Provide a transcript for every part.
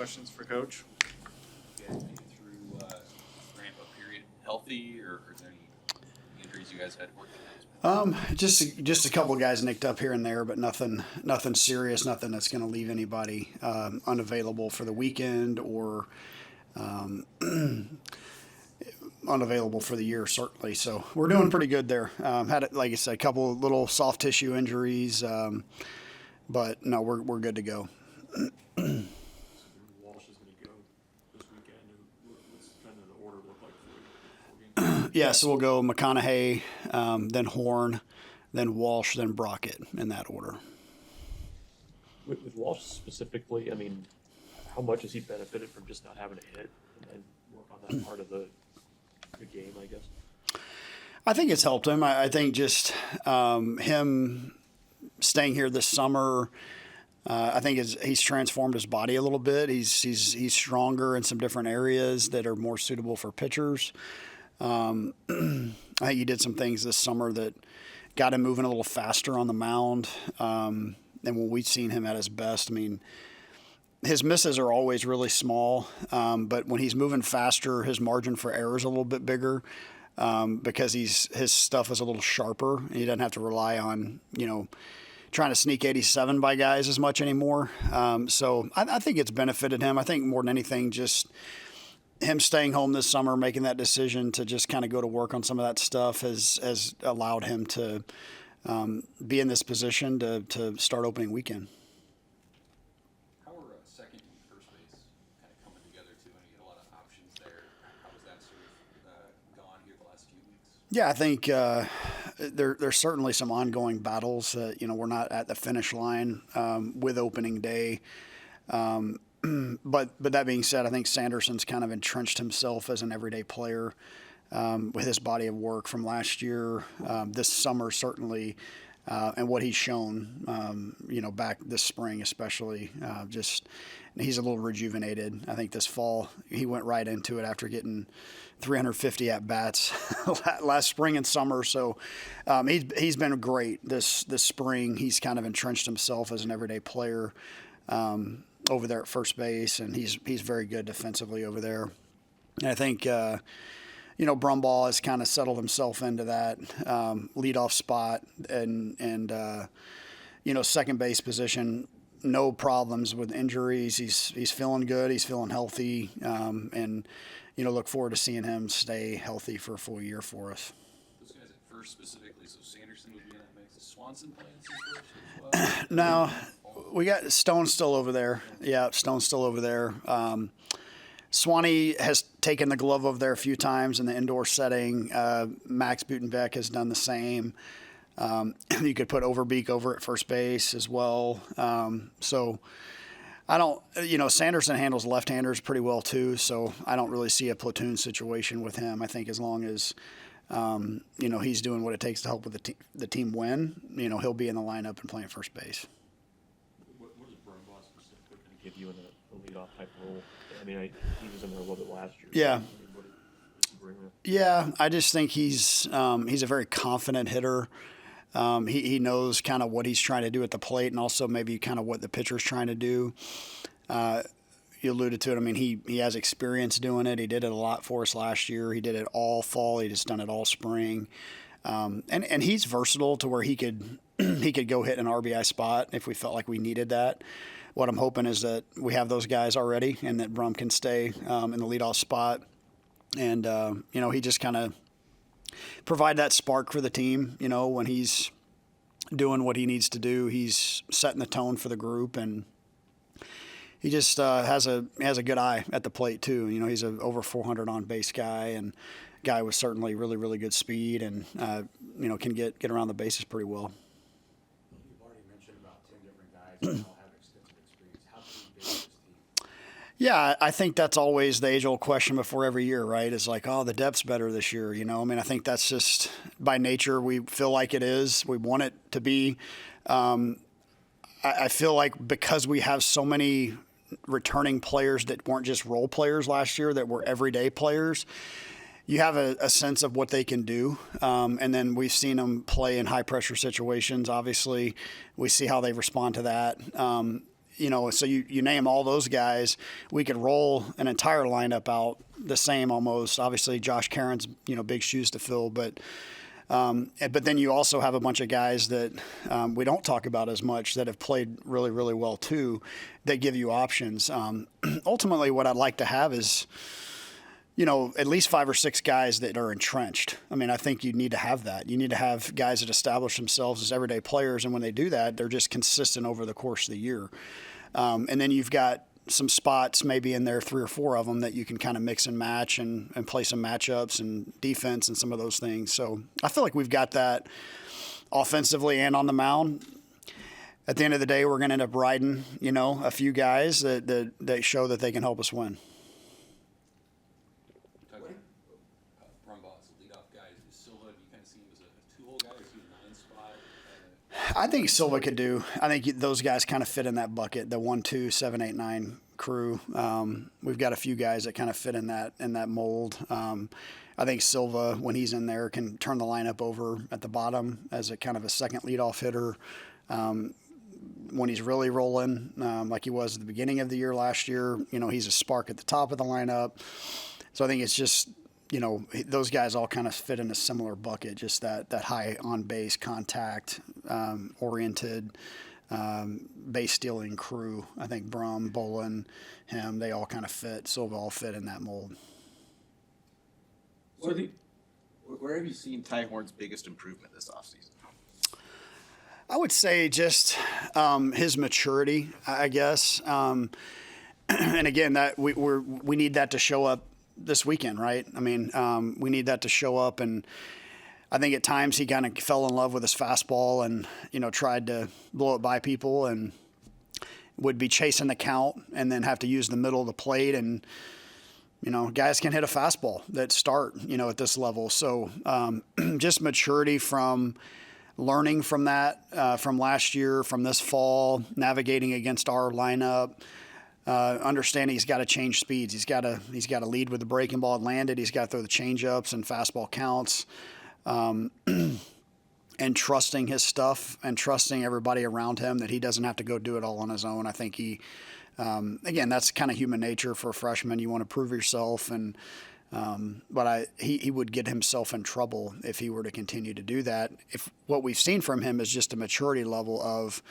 questions for Coach? You guys made it through ramp-up period healthy, or are there any injuries you guys had working on? Just a couple of guys nicked up here and there, but nothing serious, nothing that's going to leave anybody unavailable for the weekend or unavailable for the year, certainly. So we're doing pretty good there. Had, like I said, a couple of little soft tissue injuries, but no, we're good to go. Walsh is going to go this weekend, and what's kind of the order look like for you? Yeah, so we'll go McConaughey, then Horn, then Walsh, then Brockett in that order. With Walsh specifically, I mean, how much has he benefited from just not having to hit and work on that part of the game, I guess? I think it's helped him. I think just him staying here this summer, I think he's transformed his body a little bit. He's stronger in some different areas that are more suitable for pitchers. I think he did some things this summer that got him moving a little faster on the mound than when we've seen him at his best. I mean, his misses are always really small, but when he's moving faster, his margin for error is a little bit bigger because his stuff is a little sharper. He doesn't have to rely on, trying to sneak 87 by guys as much anymore. So I think it's benefited him. I think more than anything, just him staying home this summer, making that decision to just kind of go to work on some of that stuff has allowed him to be in this position to start opening weekend. How are second and first base kind of coming together too? And you get a lot of options there. How has that sort of gone here the last few weeks? Yeah, I think there's certainly some ongoing battles. We're not at the finish line with opening day. But that being said, I think Sanderson's kind of entrenched himself as an everyday player with his body of work from last year, this summer certainly, and what he's shown, back this spring especially. He's a little rejuvenated. I think this fall he went right into it after getting 350 at-bats last spring and summer. So he's been great this spring. He's kind of entrenched himself as an everyday player over there at first base, and he's very good defensively over there. And I think, Brumbaugh has kind of settled himself into that leadoff spot and second base position. No problems with injuries. He's feeling good. He's feeling healthy, and look forward to seeing him stay healthy for a full year for us. Those guys at first specifically, so Sanderson would be in that mix. Is Swanson playing some first as well? No. We got Stone still over there. Yeah, Stone's still over there. Swanee has taken the glove over there a few times in the indoor setting. Max Butenbeck has done the same. You could put Overbeek over at first base as well. So I don't, Sanderson handles left-handers pretty well too, so I don't really see a platoon situation with him. I think as long as, he's doing what it takes to help with the team win, he'll be in the lineup and playing first base. What does Brumbaugh specifically kind of give you in a leadoff type role? I mean, he was in there a little bit last year. Yeah. I mean, what does he bring there? Yeah, I just think he's a very confident hitter. He knows kind of what he's trying to do at the plate and also maybe kind of what the pitcher's trying to do. You alluded to it. I mean, he has experience doing it. He did it a lot for us last year. He did it all fall. He just done it all spring. And he's versatile to where he could go hit an RBI spot if we felt like we needed that. What I'm hoping is that we have those guys already and that Brum can stay in the leadoff spot. And, he just kind of provide that spark for the team. When he's doing what he needs to do, he's setting the tone for the group. And he just has a good eye at the plate, too. He's a over 400 on-base guy and guy with certainly really, really good speed and, can get around the bases pretty well. You've already mentioned about 10 different guys that all have extensive experience. How deep is this team? Yeah, I think that's always the age-old question before every year, right? It's like, the depth's better this year, I think that's just by nature. We feel like it is. We want it to be. I feel like because we have so many returning players that weren't just role players last year, that were everyday players, you have a sense of what they can do. And then we've seen them play in high-pressure situations, obviously. We see how they respond to that. so you name all those guys, we could roll an entire lineup out the same almost. Obviously, Josh Caron's, big shoes to fill, but then you also have a bunch of guys that we don't talk about as much that have played really, really well too, that give you options. Ultimately, what I'd like to have is, at least 5 or 6 guys that are entrenched. I mean, I think you need to have that. You need to have guys that establish themselves as everyday players, and when they do that, they're just consistent over the course of the year. And then you've got some spots maybe in there, 3 or 4 of them, that you can kind of mix and match and play some matchups and defense and some of those things. So I feel like we've got that offensively and on the mound. At the end of the day, we're going to end up riding, a few guys that show that they can help us win. I think Silva could do. I think those guys kind of fit in that bucket, the 1, 2, 7, 8, 9 crew. We've got a few guys that kind of fit in that mold. I think Silva, when he's in there, can turn the lineup over at the bottom as a kind of a second leadoff hitter. When he's really rolling, like he was at the beginning of the year last year, he's a spark at the top of the lineup. So I think it's just, those guys all kind of fit in a similar bucket, just that high on-base contact oriented base stealing crew. I think Brum, Bolin, him, they all kind of fit. Silva all fit in that mold. Where have you seen Ty Horn's biggest improvement this offseason? I would say just his maturity, I guess. And again, that we need that to show up this weekend, right? I mean, we need that to show up, and I think at times he kind of fell in love with his fastball and, tried to blow it by people and would be chasing the count and then have to use the middle of the plate. And, guys can hit a fastball that start, at this level. So just maturity from learning from that, from last year, from this fall, navigating against our lineup. Understanding he's got to change speeds. He's got to lead with the breaking ball landed. He's got to throw the changeups and fastball counts, and trusting his stuff and trusting everybody around him that he doesn't have to go do it all on his own. I think he, again, that's kind of human nature for a freshman. You want to prove yourself, but he would get himself in trouble if he were to continue to do that. If what we've seen from him is just a maturity level of,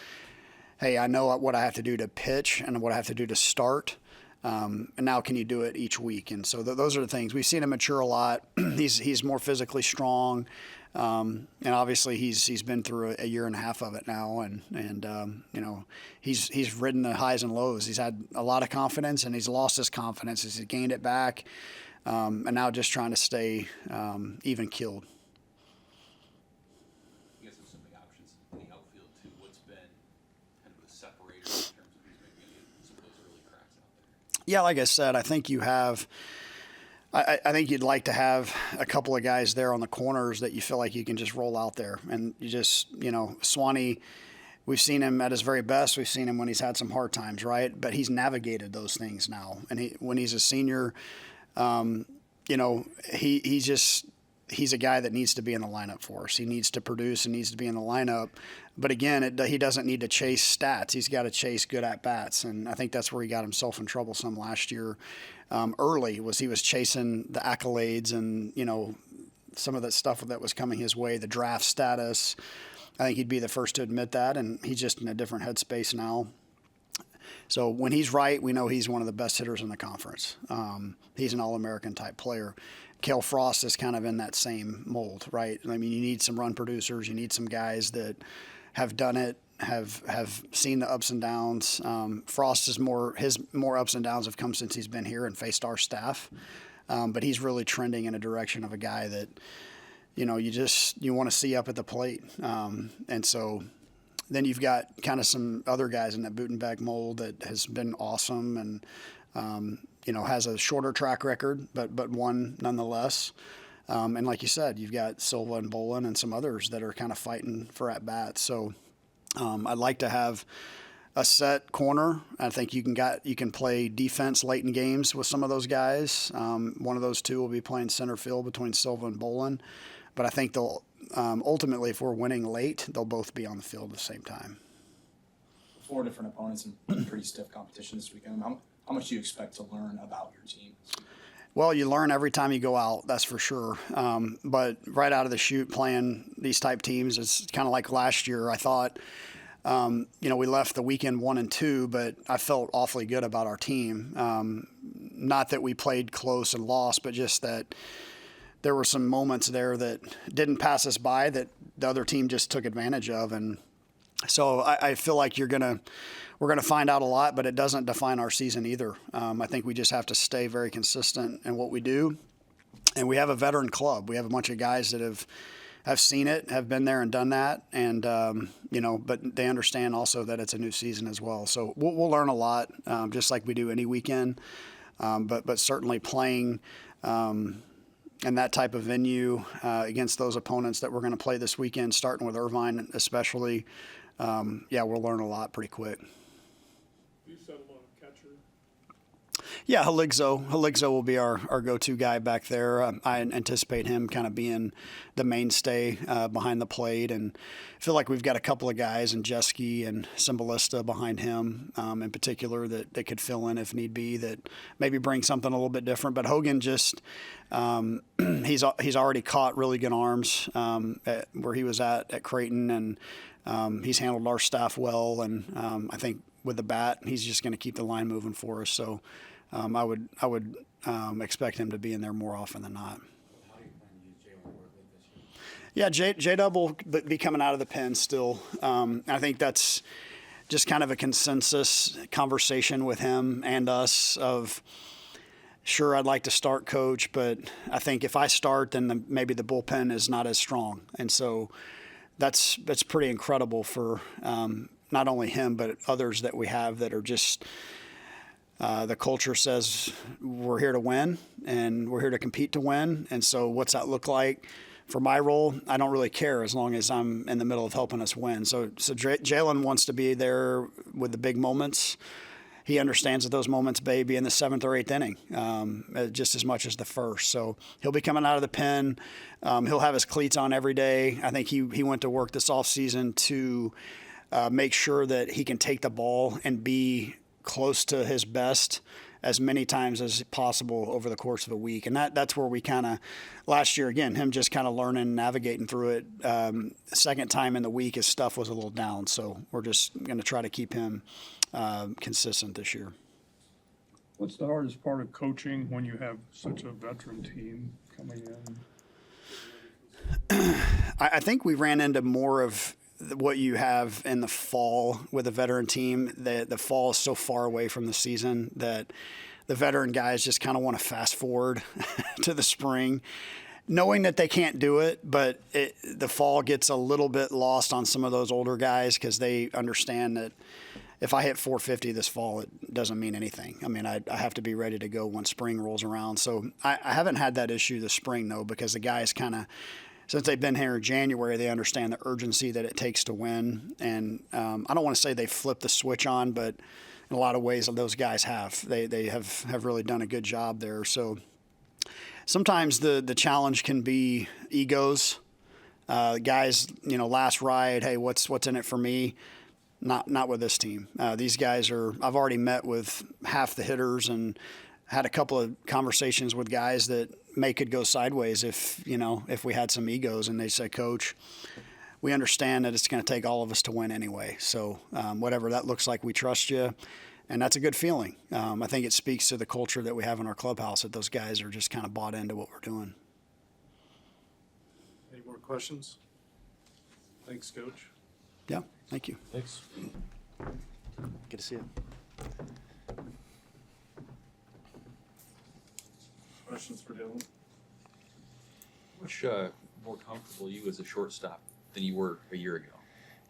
hey, I know what I have to do to pitch and what I have to do to start, and now can you do it each week? And so those are the things. We've seen him mature a lot. He's more physically strong, and obviously he's been through a year and a half of it now, and he's ridden the highs and lows. He's had a lot of confidence, and he's lost his confidence. He's gained it back, and now just trying to stay even keeled. Yeah, like I said, I think you have. I think you'd like to have a couple of guys there on the corners that you feel like you can just roll out there, and you just, Swanee. We've seen him at his very best. We've seen him when he's had some hard times, right? But he's navigated those things now, and when he's a senior, he's a guy that needs to be in the lineup for us. He needs to produce and needs to be in the lineup. But again, he doesn't need to chase stats. He's got to chase good at-bats. And I think that's where he got himself in trouble some last year. Early he was chasing the accolades and, some of that stuff that was coming his way, the draft status. I think he'd be the first to admit that, and he's just in a different headspace now. So when he's right, we know he's one of the best hitters in the conference. He's an All-American type player. Cale Frost is kind of in that same mold, right? I mean, you need some run producers. You need some guys that have done it, have seen the ups and downs. Frost his more ups and downs have come since he's been here and faced our staff. But he's really trending in a direction of a guy that, you want to see up at the plate. And so then you've got kind of some other guys in that Butenbeck mold that has been awesome and, has a shorter track record, but one nonetheless. And like you said, you've got Silva and Bolin and some others that are kind of fighting for at-bats. So I'd like to have a set corner. I think you can play defense late in games with some of those guys. One of those two will be playing center field between Silva and Bolin. But I think they'll ultimately, if we're winning late, they'll both be on the field at the same time. 4 different opponents and pretty stiff competition this weekend. How much do you expect to learn about your team? Well, you learn every time you go out, that's for sure. But right out of the chute, playing these type teams, it's kind of like last year. I thought, we left the weekend 1-2, but I felt awfully good about our team. Not that we played close and lost, but just that there were some moments there that didn't pass us by that the other team just took advantage of. And so I feel like we're gonna find out a lot, but it doesn't define our season either. I think we just have to stay very consistent in what we do. And we have a veteran club. We have a bunch of guys that have seen it, have been there and done that. And, but they understand also that it's a new season as well. So we'll learn a lot, just like we do any weekend. But certainly playing in that type of venue against those opponents that we're going to play this weekend, starting with Irvine especially, we'll learn a lot pretty quick. You settled on a catcher. Yeah, Haligzo will be our go-to guy back there. I anticipate him kind of being the mainstay behind the plate, and I feel like we've got a couple of guys, and Jeske and Cymbalista behind him in particular that could fill in if need be, that maybe bring something a little bit different. But Hogan just he's already caught really good arms where he was at Creighton, and he's handled our staff well, and I think with the bat, he's just going to keep the line moving for us. So I would expect him to be in there more often than not. How do you plan to use Jalen Worthley this year? Yeah, J-Dub will be coming out of the pen still. I think that's just kind of a consensus conversation with him and us of, sure, I'd like to start, Coach, but I think if I start, then maybe the bullpen is not as strong. And so that's pretty incredible for not only him, but others that we have that are just the culture says we're here to win and we're here to compete to win. And so what's that look like? For my role, I don't really care as long as I'm in the middle of helping us win. So Jalen wants to be there with the big moments. He understands that those moments may be in the 7th or 8th inning, just as much as the first. So he'll be coming out of the pen. He'll have his cleats on every day. I think he went to work this offseason to make sure that he can take the ball and be close to his best as many times as possible over the course of a week. And that's where we kind of, last year, again, him just kind of learning, navigating through it. Second time in the week, his stuff was a little down. So we're just going to try to keep him consistent this year. What's the hardest part of coaching when you have such a veteran team coming in? I think we ran into more of what you have in the fall with a veteran team. The fall is so far away from the season that the veteran guys just kind of want to fast forward to the spring, knowing that they can't do it, but the fall gets a little bit lost on some of those older guys because they understand that if I hit 450 this fall, it doesn't mean anything. I mean, I have to be ready to go when spring rolls around. So I haven't had that issue this spring, though, because the guys kind of, since they've been here in January, they understand the urgency that it takes to win. And I don't want to say they flipped the switch on, but in a lot of ways those guys have. They have really done a good job there. So sometimes the challenge can be egos. Guys, last ride, hey, what's in it for me? Not with this team. These guys I've already met with half the hitters and had a couple of conversations with guys that could go sideways if we had some egos, and they say, Coach, we understand that it's going to take all of us to win anyway. So whatever that looks like, we trust you. And that's a good feeling. I think it speaks to the culture that we have in our clubhouse, that those guys are just kind of bought into what we're doing. Any more questions? Thanks, Coach. Yeah, thank you. Thanks. Good to see you. Questions for Dylan? How much more comfortable are you as a shortstop than you were a year ago?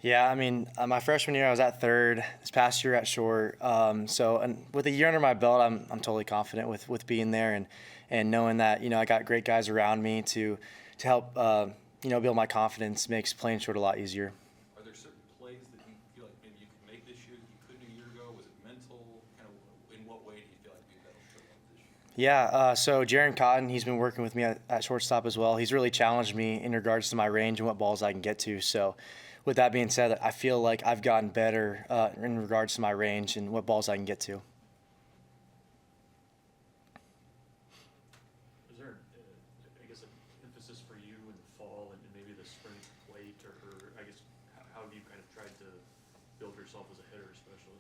Yeah, I mean, my freshman year I was at third. This past year at short. And with a year under my belt, I'm totally confident with being there and knowing that I got great guys around me to help build my confidence. Makes playing short a lot easier. Are there certain plays that you feel like maybe you could make this year that you couldn't a year ago? Was it mental? Kind of in what way do you feel like that'll show up this year? Yeah, so Jaron Cotton, he's been working with me at shortstop as well. He's really challenged me in regards to my range and what balls I can get to. So with that being said, I feel like I've gotten better in regards to my range and what balls I can get to. Is there, I guess, an emphasis for you in the fall and maybe the spring plate, or I guess, how have you kind of tried to build yourself as a hitter, especially?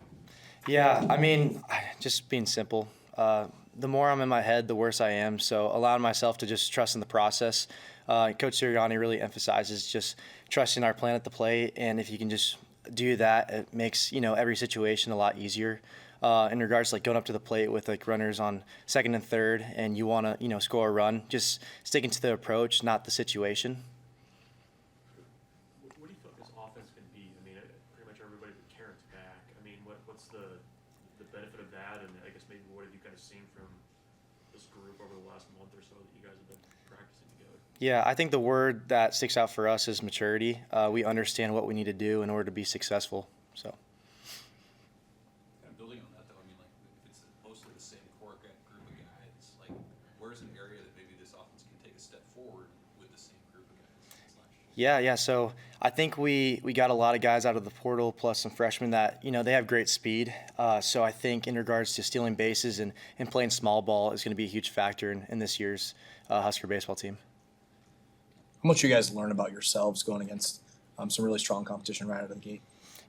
Yeah, I mean, just being simple. The more I'm in my head, the worse I am. So allowing myself to just trust in the process. Coach Sirianni really emphasizes just trusting our plan at the plate, and if you can just do that, it makes every situation a lot easier. In regards to like going up to the plate with like runners on second and third, and you want to score a run, just sticking to the approach, not the situation. What do you feel like this offense can be? I mean, pretty much everybody but Karen's back. I mean, what's the benefit of that? And I guess maybe what have you guys seen from this group over the last month or so that you guys have been practicing together? Yeah, I think the word that sticks out for us is maturity. We understand what we need to do in order to be successful. So. Kind of building on that, though, I mean, like, if it's mostly the same core group of guys, like, where's an area that maybe this offense can take a step forward with the same group of guys as last year? Yeah. So I think we got a lot of guys out of the portal, plus some freshmen that they have great speed. So I think in regards to stealing bases and playing small ball is going to be a huge factor in this year's Husker baseball team. How much you guys learn about yourselves going against some really strong competition right out of the gate?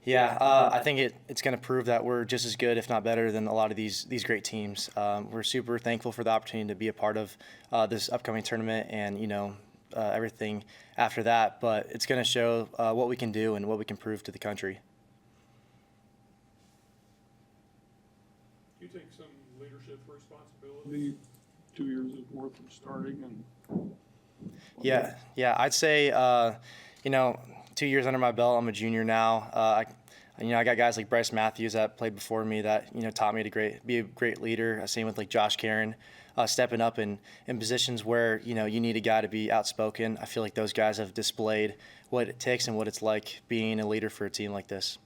Yeah, I think it's going to prove that we're just as good, if not better, than a lot of these great teams. We're super thankful for the opportunity to be a part of this upcoming tournament and everything after that. But it's going to show what we can do and what we can prove to the country. You take some leadership responsibility 2 years worth of starting and. Yeah, I'd say 2 years under my belt. I'm a junior now. I got guys like Bryce Matthews that played before me that taught me to be a great leader. Same with like Josh Karen, stepping up in positions where you need a guy to be outspoken. I feel like those guys have displayed what it takes and what it's like being a leader for a team like this.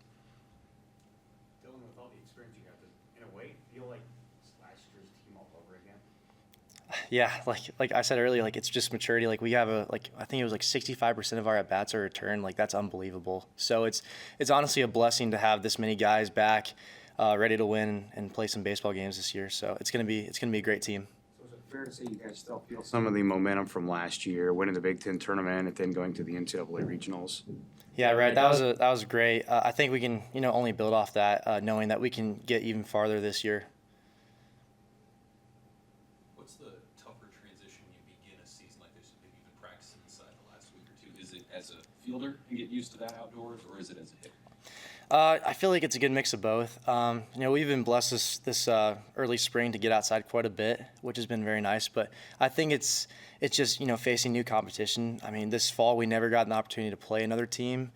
Dylan, with all the experience you got, does, in a way, feel like last year's team all over again? Yeah, like I said earlier, like it's just maturity. Like we have I think it was like 65% of our at bats are returned. Like that's unbelievable. So it's honestly a blessing to have this many guys back, ready to win and play some baseball games this year. So it's gonna be a great team. So is it fair to say you guys still feel Some of the momentum from last year, winning the Big Ten tournament and then going to the NCAA regionals. Yeah, right. That was great. I think we can only build off that, knowing that we can get even farther this year. What's the tougher transition you begin a season like this? Maybe you've been practicing inside the last week or two. Is it as a fielder and get used to that outdoors, or is it as a hitter? I feel like it's a good mix of both. We've been blessed this early spring to get outside quite a bit, which has been very nice. But I think it's just facing new competition. I mean, this fall we never got an opportunity to play another team,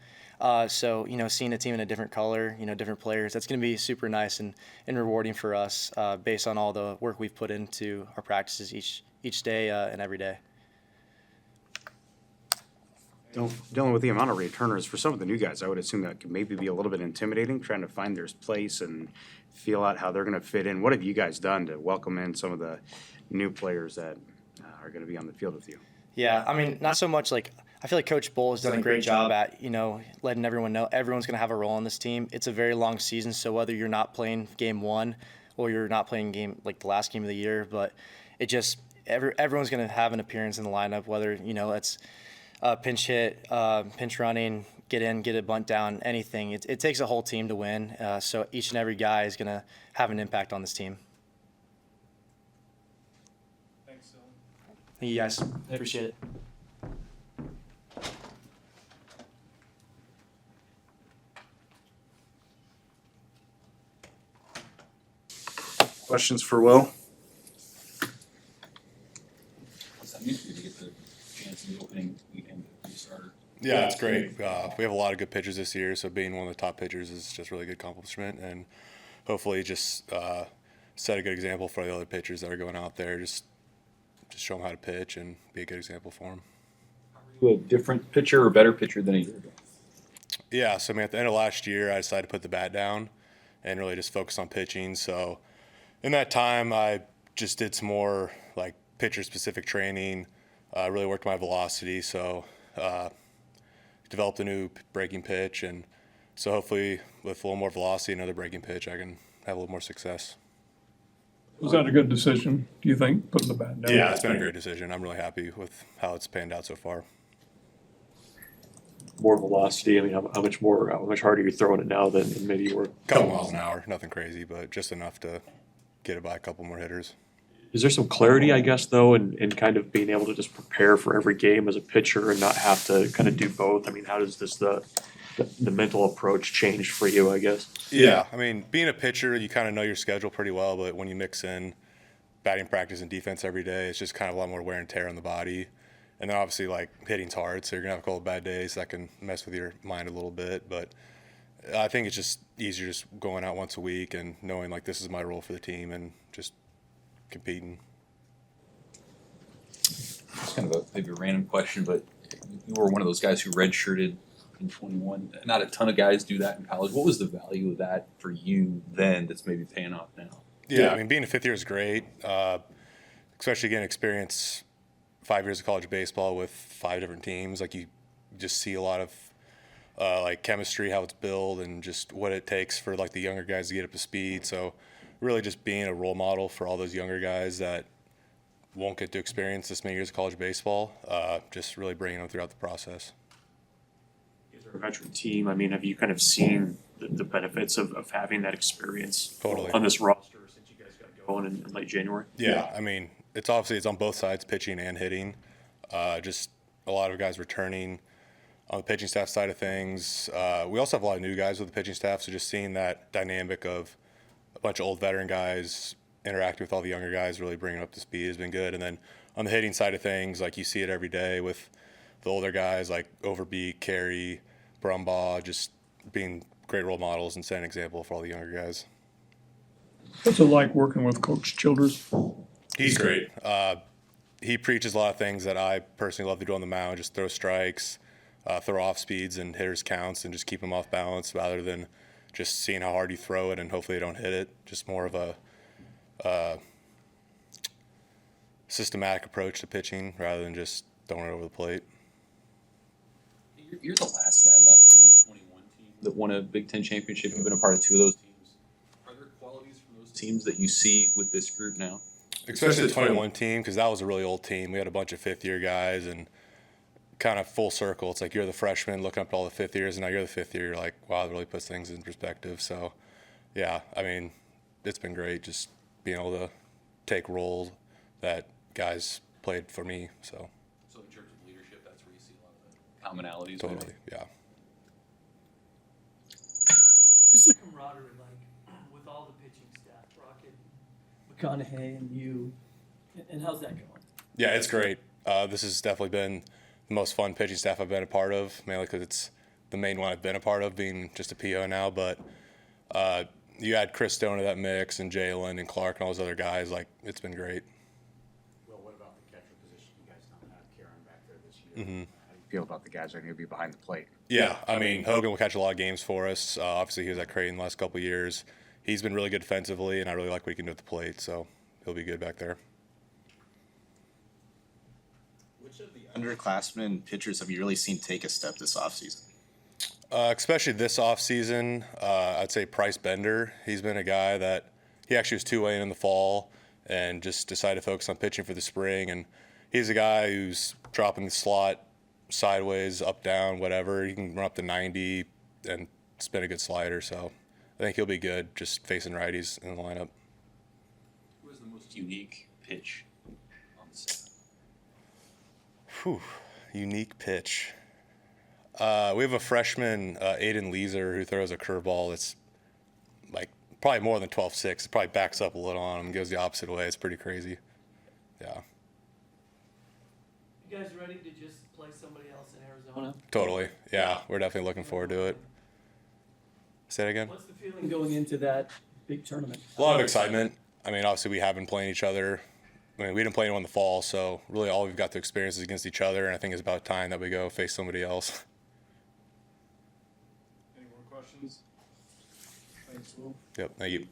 so seeing a team in a different color, different players, that's going to be super nice and rewarding for us based on all the work we've put into our practices each day and every day. Dealing with the amount of returners for some of the new guys, I would assume that could maybe be a little bit intimidating, trying to find their place and feel out how they're going to fit in. What have you guys done to welcome in some of the new players that are going to be on the field with you? Yeah, I mean, not so much like I feel like Coach Bull has done a great job at letting everyone know everyone's going to have a role on this team. It's a very long season, so whether you're not playing game one or you're not playing game like the last game of the year, but it just everyone's going to have an appearance in the lineup, whether it's pinch hit, pinch running, get in, get a bunt down, anything. It takes a whole team to win, so each and every guy is going to have an impact on this team. Thanks, Dylan. Thank you, guys. Appreciate it. Questions for Will? What's that mean for you to get the chance in the opening weekend to be a starter? Yeah, it's great. We have a lot of good pitchers this year, so being one of the top pitchers is just a really good accomplishment, and hopefully just set a good example for the other pitchers that are going out there. Just show them how to pitch and be a good example for them. Are you a different pitcher or better pitcher than a year ago? Yeah, so I mean, at the end of last year, I decided to put the bat down and really just focus on pitching. So in that time, I just did some more like pitcher-specific training, really worked my velocity. So developed a new breaking pitch, and so hopefully with a little more velocity and another breaking pitch, I can have a little more success. Was that a good decision, do you think, putting the bat down? Yeah, it's been a great decision. I'm really happy with how it's panned out so far. More velocity. I mean, how much harder are you throwing it now than maybe you were? Couple miles an hour, nothing crazy, but just enough to get it by a couple more hitters. Is there some clarity, I guess, though, in kind of being able to just prepare for every game as a pitcher and not have to kind of do both? I mean, how does the mental approach change for you, I guess? Yeah, I mean, being a pitcher, you kind of know your schedule pretty well, but when you mix in batting practice and defense every day, it's just kind of a lot more wear and tear on the body. And then obviously, like, hitting's hard, so you're going to have a couple of bad days that can mess with your mind a little bit. But I think it's just easier just going out once a week and knowing, like, this is my role for the team and just competing. It's kind of maybe a random question, but you were one of those guys who redshirted in 21. Not a ton of guys do that in college. What was the value of that for you then that's maybe paying off now? Yeah, I mean, being a fifth year is great, especially getting experience 5 years of college baseball with 5 different teams. Like, you just see a lot of like chemistry, how it's built, and just what it takes for like the younger guys to get up to speed. So really just being a role model for all those younger guys that won't get to experience this many years of college baseball, just really bringing them throughout the process. You guys are a veteran team. I mean, have you kind of seen the benefits of having that experience Totally. on this roster since you guys got going in late January? Yeah, I mean, it's on both sides, pitching and hitting. Just a lot of guys returning on the pitching staff side of things. We also have a lot of new guys with the pitching staff, so just seeing that dynamic of a bunch of old veteran guys interacting with all the younger guys, really bringing up to speed has been good. And then on the hitting side of things, like, you see it every day with the older guys like Overbeek, Carey, Brumbaugh, just being great role models and setting an example for all the younger guys. What's it like working with Coach Childers? He's great. He preaches a lot of things that I personally love to do on the mound, just throw strikes, throw off speeds and hitters counts, and just keep them off balance rather than just seeing how hard you throw it and hopefully you don't hit it. Just more of a systematic approach to pitching rather than just throwing it over the plate. You're the last guy left from that 21 team that won a Big Ten championship. You've been a part of 2 of those teams. Are there qualities from those teams that you see with this group now? Especially the 21 team, because that was a really old team. We had a bunch of fifth-year guys, and kind of full circle. It's like you're the freshman looking up to all the fifth years, and now you're the fifth year. You're like, wow, it really puts things in perspective. So, yeah, I mean, it's been great just being able to take roles that guys played for me. So in terms of leadership, that's where you see a lot of the commonalities. totally, yeah. What's the camaraderie like with all the pitching staff, Rocket, McConaughey, and you, and how's that going? Yeah, it's great. This has definitely been the most fun pitching staff I've been a part of, mainly because it's the main one I've been a part of, being just a PO now. But you add Chris Stone to that mix, and Jalen and Clark and all those other guys. Like, it's been great. Well, what about the catcher position? You guys don't have Karen back there this year. Mm-hmm. How do you feel about the guys that are going to be behind the plate? Yeah, I mean, Hogan will catch a lot of games for us. Obviously, he was at Creighton the last couple of years. He's been really good defensively, and I really like what he can do at the plate, so he'll be good back there. Which of the underclassmen pitchers have you really seen take a step this offseason? Especially this offseason, I'd say Price Bender. He's been a guy that he actually was two-way in the fall and just decided to focus on pitching for the spring. And he's a guy who's dropping the slot sideways, up, down, whatever. He can run up to 90 and spin a good slider. So I think he'll be good just facing righties in the lineup. Who was the most unique pitch on the set? Whew, unique pitch. We have a freshman, Aiden Leeser, who throws a curveball that's like probably more than 12.6. It probably backs up a little on him, goes the opposite way. It's pretty crazy. Yeah. You guys ready to just play somebody else in Arizona? Totally. Yeah, we're definitely looking forward to it. Say it again? What's the feeling going into that big tournament? A lot of excitement. I mean, obviously we have been playing each other. I mean, we didn't play anyone in the fall, so really all we've got to experience is against each other, and I think it's about time that we go face somebody else. Any more questions? Thanks, Will. Yep, thank you.